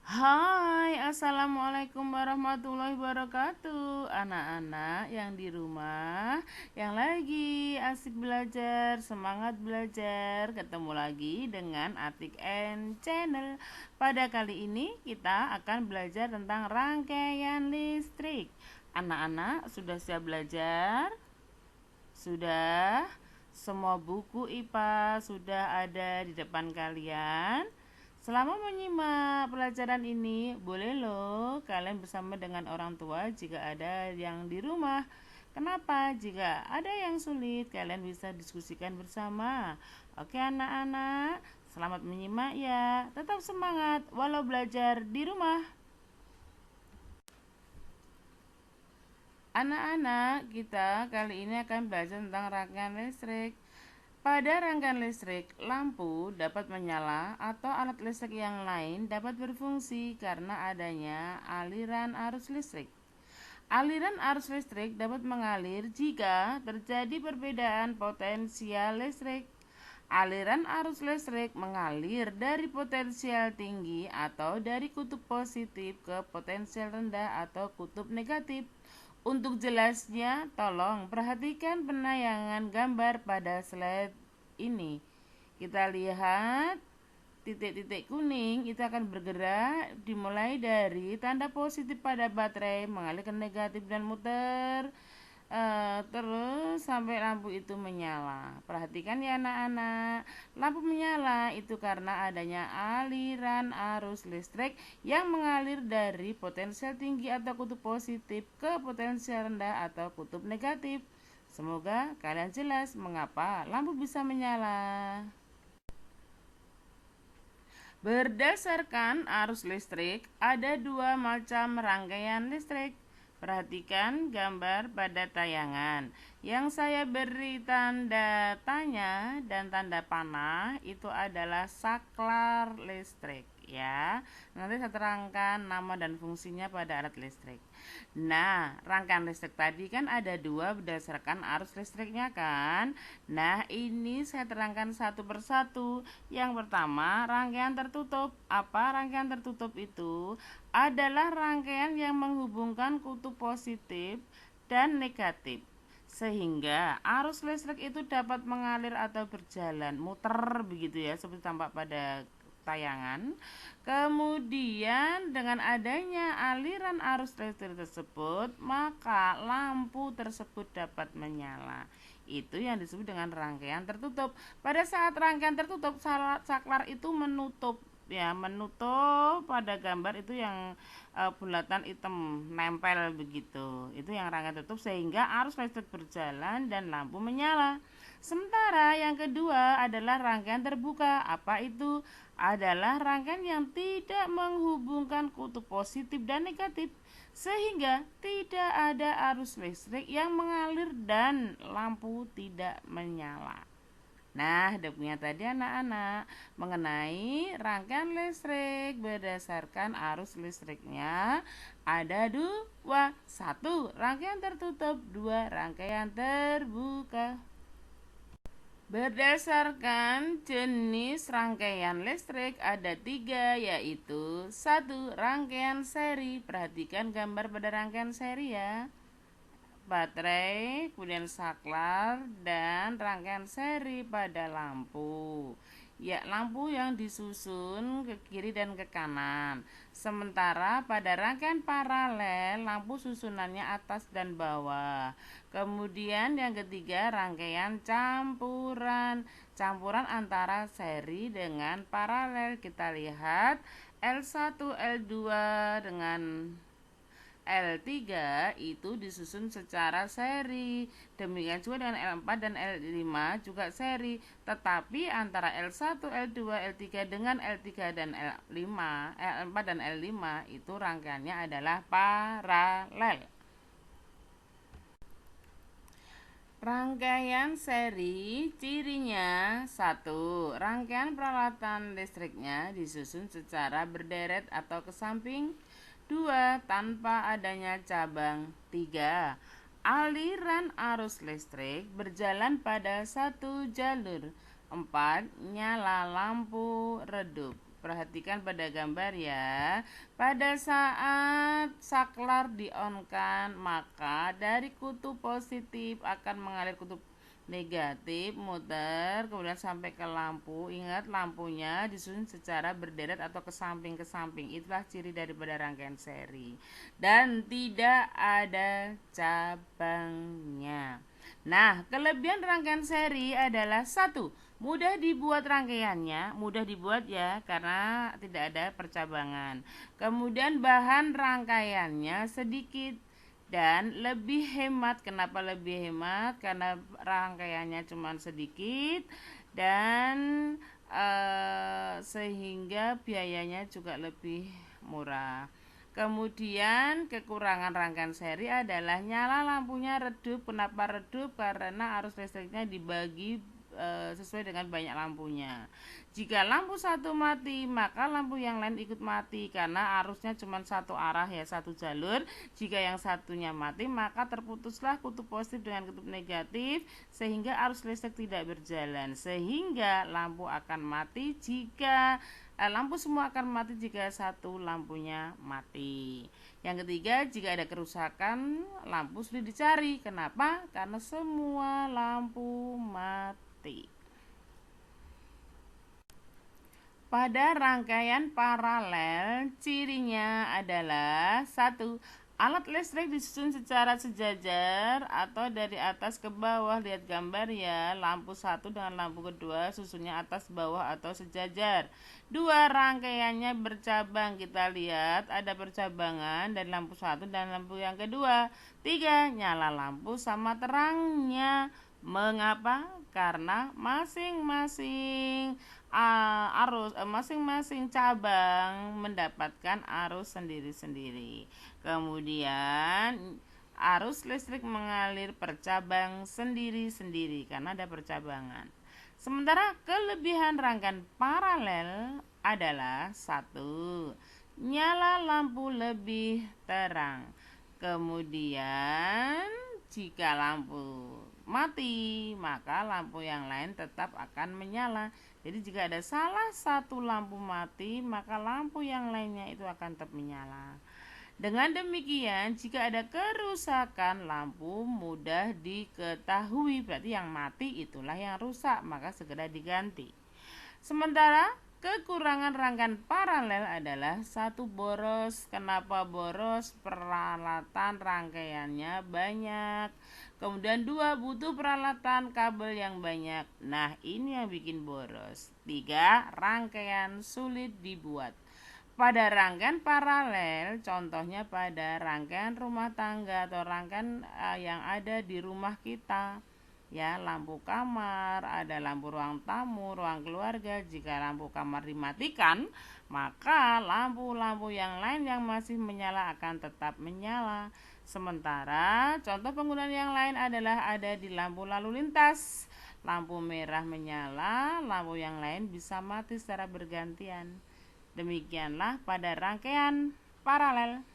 Hai, assalamualaikum warahmatullahi wabarakatuh. Anak-anak yang di rumah, yang lagi asik belajar, semangat belajar, ketemu lagi dengan Atik and Channel. Pada kali ini kita akan belajar tentang rangkaian listrik. Anak-anak sudah siap belajar? Sudah? Semua buku IPA sudah ada di depan kalian? Selama menyimak pelajaran ini, boleh loh kalian bersama dengan orang tua jika ada yang di rumah. Kenapa? Jika ada yang sulit, kalian bisa diskusikan bersama. Oke anak-anak, selamat menyimak ya. Tetap semangat walau belajar di rumah. Anak-anak, kita kali ini akan belajar tentang rangkaian listrik. Pada rangkaian listrik, lampu dapat menyala atau alat listrik yang lain dapat berfungsi karena adanya aliran arus listrik. Aliran arus listrik dapat mengalir jika terjadi perbedaan potensial listrik. Aliran arus listrik mengalir dari potensial tinggi atau dari kutub positif ke potensial rendah atau kutub negatif. Untuk jelasnya, tolong perhatikan penayangan gambar pada slide ini. Kita lihat titik-titik kuning itu akan bergerak dimulai dari tanda positif pada baterai mengalir ke negatif dan muter terus sampai lampu itu menyala. Perhatikan ya anak-anak, lampu menyala itu karena adanya aliran arus listrik yang mengalir dari potensial tinggi atau kutub positif ke potensial rendah atau kutub negatif. Semoga kalian jelas mengapa lampu bisa menyala. Berdasarkan arus listrik, ada dua macam rangkaian listrik. Perhatikan gambar pada tayangan. Yang saya beri tanda tanya dan tanda panah itu adalah saklar listrik ya. Nanti saya terangkan nama dan fungsinya pada alat listrik. Nah, rangkaian listrik tadi kan ada dua berdasarkan arus listriknya kan. Nah, ini saya terangkan satu persatu. Yang pertama, rangkaian tertutup. Apa rangkaian tertutup itu? Adalah rangkaian yang menghubungkan kutub positif dan negatif sehingga arus listrik itu dapat mengalir atau berjalan muter begitu ya, seperti tampak pada tayangan. Kemudian dengan adanya aliran arus listrik tersebut, maka lampu tersebut dapat menyala. Itu yang disebut dengan rangkaian tertutup. Pada saat rangkaian tertutup, saklar itu menutup ya, menutup pada gambar itu yang bulatan hitam nempel begitu. Itu yang rangkaian tertutup sehingga arus listrik berjalan dan lampu menyala. Sementara yang kedua adalah rangkaian terbuka. Apa itu? Adalah rangkaian yang tidak menghubungkan kutub positif dan negatif sehingga tidak ada arus listrik yang mengalir dan lampu tidak menyala. Nah, punya tadi anak-anak mengenai rangkaian listrik berdasarkan arus listriknya ada dua. Satu, rangkaian tertutup. Dua, rangkaian terbuka. Berdasarkan jenis rangkaian listrik ada tiga, yaitu satu, rangkaian seri. Perhatikan gambar pada rangkaian seri ya. Baterai, kemudian saklar, dan rangkaian seri pada lampu. Ya, lampu yang disusun ke kiri dan ke kanan. Sementara pada rangkaian paralel, lampu susunannya atas dan bawah. Kemudian yang ketiga, rangkaian campuran. Campuran antara seri dengan paralel. Kita lihat L1, L2 dengan L3 itu disusun secara seri. Demikian juga dengan L4 dan L5 juga seri. Tetapi antara L1, L2, L3 dengan L3 dan L5, L4 dan L5 itu rangkaiannya adalah paralel. Rangkaian seri cirinya satu, rangkaian peralatan listriknya disusun secara berderet atau ke samping. 2. Tanpa adanya cabang. 3. Aliran arus listrik berjalan pada satu jalur. 4. Nyala lampu redup. Perhatikan pada gambar ya. Pada saat saklar di-on-kan, maka dari kutub positif akan mengalir kutub negatif, muter, kemudian sampai ke lampu. Ingat, lampunya disusun secara berderet atau ke samping. Itulah ciri daripada rangkaian seri. Dan tidak ada cabangnya. Nah, kelebihan rangkaian seri adalah satu, mudah dibuat rangkaiannya, mudah dibuat ya karena tidak ada percabangan. Kemudian bahan rangkaiannya sedikit dan lebih hemat. Kenapa lebih hemat? Karena rangkaiannya cuma sedikit dan sehingga biayanya juga lebih murah. Kemudian kekurangan rangkaian seri adalah nyala lampunya redup. Kenapa redup? Karena arus listriknya dibagi sesuai dengan banyak lampunya. Jika lampu satu mati, maka lampu yang lain ikut mati karena arusnya cuma satu arah ya, satu jalur. Jika yang satunya mati, maka terputuslah kutub positif dengan kutub negatif sehingga arus listrik tidak berjalan. Sehingga lampu akan mati jika lampu semua akan mati jika satu lampunya mati. Yang ketiga, jika ada kerusakan, lampu sulit dicari. Kenapa? Karena semua lampu mati. Pada rangkaian paralel, cirinya adalah satu, alat listrik disusun secara sejajar atau dari atas ke bawah. Lihat gambar ya, lampu satu dengan lampu kedua susunnya atas bawah atau sejajar. Dua, rangkaiannya bercabang. Kita lihat ada percabangan dari lampu satu dan lampu yang kedua. Tiga, nyala lampu sama terangnya. Mengapa? Karena masing-masing masing-masing cabang mendapatkan arus sendiri-sendiri. Kemudian arus listrik mengalir per cabang sendiri-sendiri karena ada percabangan. Sementara kelebihan rangkaian paralel adalah satu, nyala lampu lebih terang. Kemudian jika lampu mati, maka lampu yang lain tetap akan menyala. Jadi jika ada salah satu lampu mati, maka lampu yang lainnya itu akan tetap menyala. Dengan demikian, jika ada kerusakan lampu mudah diketahui, berarti yang mati itulah yang rusak, maka segera diganti. Sementara kekurangan rangkaian paralel adalah satu, boros. Kenapa boros? Peralatan rangkaiannya banyak. Kemudian dua, butuh peralatan kabel yang banyak. Nah, ini yang bikin boros. Tiga, rangkaian sulit dibuat. Pada rangkaian paralel, contohnya pada rangkaian rumah tangga atau rangkaian yang ada di rumah kita. Ya, lampu kamar, ada lampu ruang tamu, ruang keluarga. Jika lampu kamar dimatikan, maka lampu-lampu yang lain yang masih menyala akan tetap menyala. Sementara contoh penggunaan yang lain adalah ada di lampu lalu lintas. Lampu merah menyala, lampu yang lain bisa mati secara bergantian. Demikianlah pada rangkaian paralel.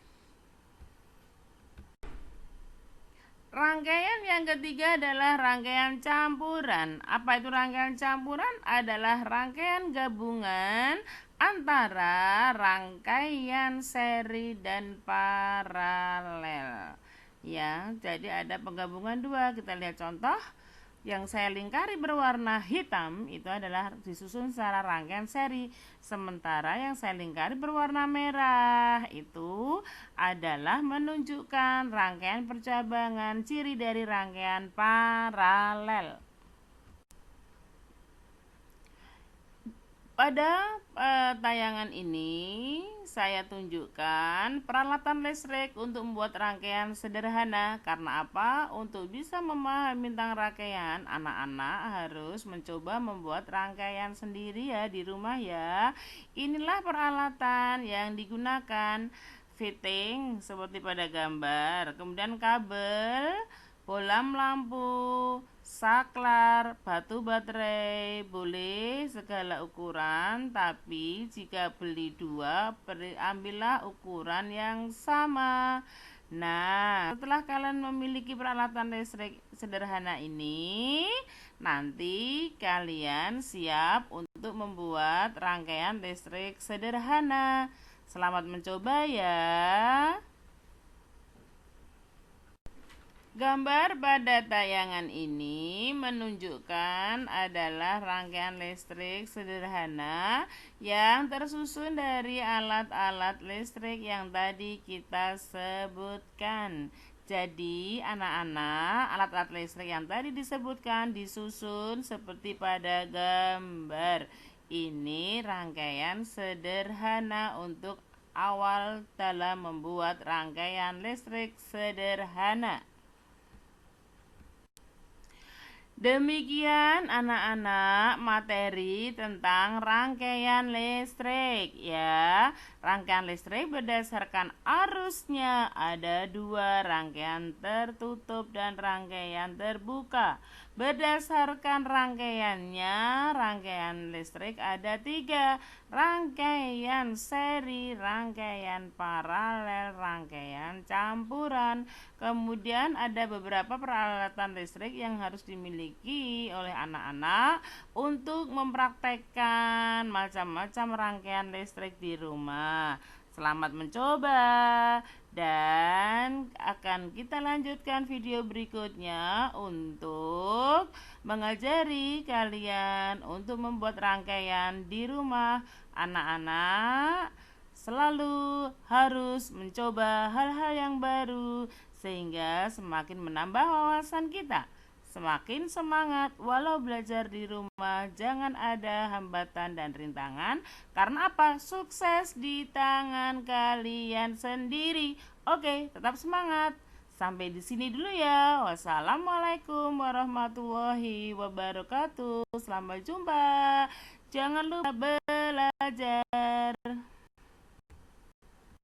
Rangkaian yang ketiga adalah rangkaian campuran. Apa itu rangkaian campuran? Adalah rangkaian gabungan antara rangkaian seri dan paralel. Ya, jadi ada penggabungan dua. Kita lihat contoh. Yang saya lingkari berwarna hitam itu adalah disusun secara rangkaian seri. Sementara yang saya lingkari berwarna merah itu adalah menunjukkan rangkaian percabangan, ciri dari rangkaian paralel. Pada tayangan ini saya tunjukkan peralatan listrik untuk membuat rangkaian sederhana. Karena apa? Untuk bisa memahami tentang rangkaian, anak-anak harus mencoba membuat rangkaian sendiri ya di rumah ya. Inilah peralatan yang digunakan. Fitting seperti pada gambar, kemudian kabel, bolam lampu, saklar, batu baterai, boleh segala ukuran, tapi jika beli dua, ambillah ukuran yang sama. Nah, setelah kalian memiliki peralatan listrik sederhana ini, nanti kalian siap untuk membuat rangkaian listrik sederhana. Selamat mencoba ya. Gambar pada tayangan ini menunjukkan adalah rangkaian listrik sederhana yang tersusun dari alat-alat listrik yang tadi kita sebutkan. Jadi, anak-anak, alat-alat listrik yang tadi disebutkan disusun seperti pada gambar. Ini rangkaian sederhana untuk awal dalam membuat rangkaian listrik sederhana. Demikian anak-anak materi tentang rangkaian listrik ya. Rangkaian listrik berdasarkan arusnya ada dua, rangkaian tertutup dan rangkaian terbuka. Berdasarkan rangkaiannya, rangkaian listrik ada tiga, rangkaian seri, rangkaian paralel, rangkaian campuran. Kemudian ada beberapa peralatan listrik yang harus dimiliki oleh anak-anak untuk mempraktekkan macam-macam rangkaian listrik di rumah. Selamat mencoba, dan akan kita lanjutkan video berikutnya untuk mengajari kalian untuk membuat rangkaian di rumah. Anak-anak selalu harus mencoba hal-hal yang baru sehingga semakin menambah wawasan kita. Semakin semangat walau belajar di rumah, jangan ada hambatan dan rintangan. Karena apa? Sukses di tangan kalian sendiri. Oke, tetap semangat. Sampai di sini dulu ya. Wassalamualaikum warahmatullahi wabarakatuh. Selamat jumpa. Jangan lupa belajar.